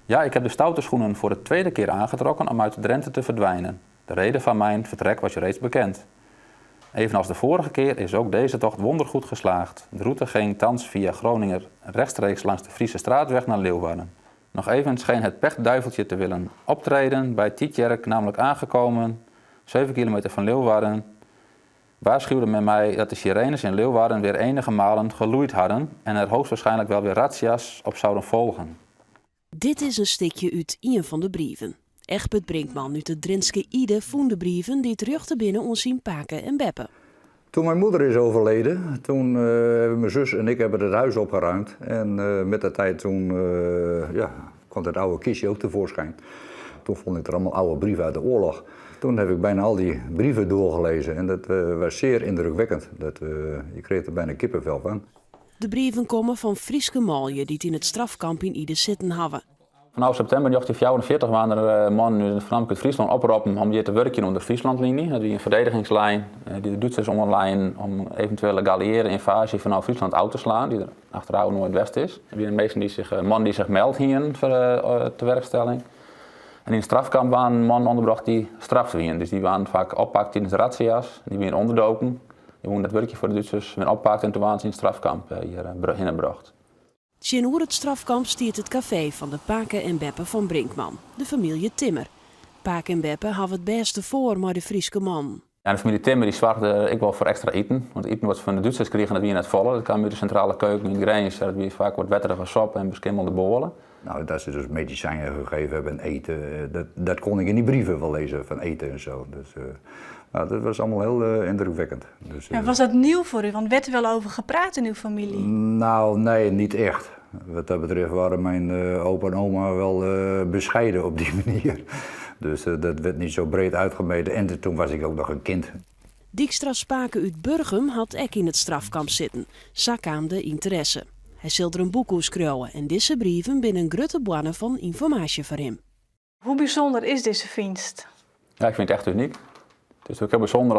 Ja, ik heb de stoute schoenen voor de tweede keer aangetrokken om uit Drenthe te verdwijnen. De reden van mijn vertrek was je reeds bekend. Evenals de vorige keer is ook deze tocht wondergoed geslaagd. De route ging thans via Groningen rechtstreeks langs de Friese straatweg naar Leeuwarden. Nog even scheen het pechduiveltje te willen optreden bij Tietjerk, namelijk aangekomen, 7 kilometer van Leeuwarden. Waarschuwde men mij dat de sirenes in Leeuwarden weer enige malen geloeid hadden en er hoogstwaarschijnlijk wel weer razzia's op zouden volgen. Dit is een stukje uit een van de brieven. Egbert Brinkman uit de Drentske Ide voende de brieven die terug te binnen ons zien Paken en Beppe. Toen mijn moeder is overleden, toen hebben mijn zus en ik hebben het huis opgeruimd. En met de tijd toen kwam het oude kistje ook tevoorschijn. Toen vond ik er allemaal oude brieven uit de oorlog. Toen heb ik bijna al die brieven doorgelezen en dat was zeer indrukwekkend. Je kreeg er bijna kippenvel van. De brieven komen van Frieske Malje die het in het strafkamp in Ide zitten hadden. Vanaf september 1944 waren er mannen voornamelijk uit Friesland oproepen om hier te werken onder de Frieslandlinie. Dat is een verdedigingslijn die de Duitsers onderlijnen om eventuele geallieerde invasie vanuit Friesland uit te slaan, die er achterhouden Noordwest is. Er zijn meesten mannen die zich melden hier voor de werkstelling. En in het strafkamp waren mannen onderbracht die straften werden. Dus die waren vaak oppakt in de razzia's, die werden onderdoken. Die woonden dat werkje voor de Duitsers weer oppakt en toen waren ze in het strafkamp hier ingebracht. Tegenover het strafkamp stiert het café van de Paken en Beppe van Brinkman, de familie Timmer. Paken en Beppe hadden het beste voor maar de Frieske man. Ja, de familie Timmer die zorgde ik wel voor extra eten. Want eten wordt van de Duitsers kregen dat weer net volle. Dat kwam uit de centrale keuken in Grijns. Dat weer vaak wat wetterige sop en beskimmelde bolen. Nou, dat ze dus medicijnen gegeven hebben en eten, dat kon ik in die brieven wel lezen, van eten en zo. Dus dat was allemaal heel indrukwekkend. Dus, was dat nieuw voor u? Want werd er wel over gepraat in uw familie? Nou, nee, niet echt. Wat dat betreft waren mijn opa en oma wel bescheiden op die manier. Dus dat werd niet zo breed uitgemeten en toen was ik ook nog een kind. Dijkstra Spaken uit Burgum had ook in het strafkamp zitten. Zo kwam de interesse. Hij zult er een boek over schrijven en deze brieven binnen grote bronnen van informatie voor hem. Hoe bijzonder is deze vindst? Ja, ik vind het echt uniek. Het is ook heel bijzonder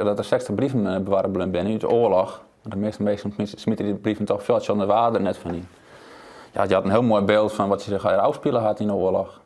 dat er 60 brieven bewaard binnen uit de oorlog. De meeste mensen smitten die brieven toch veel aan de waarde net van in. Ja, je had een heel mooi beeld van wat je zich afspelen had in de oorlog.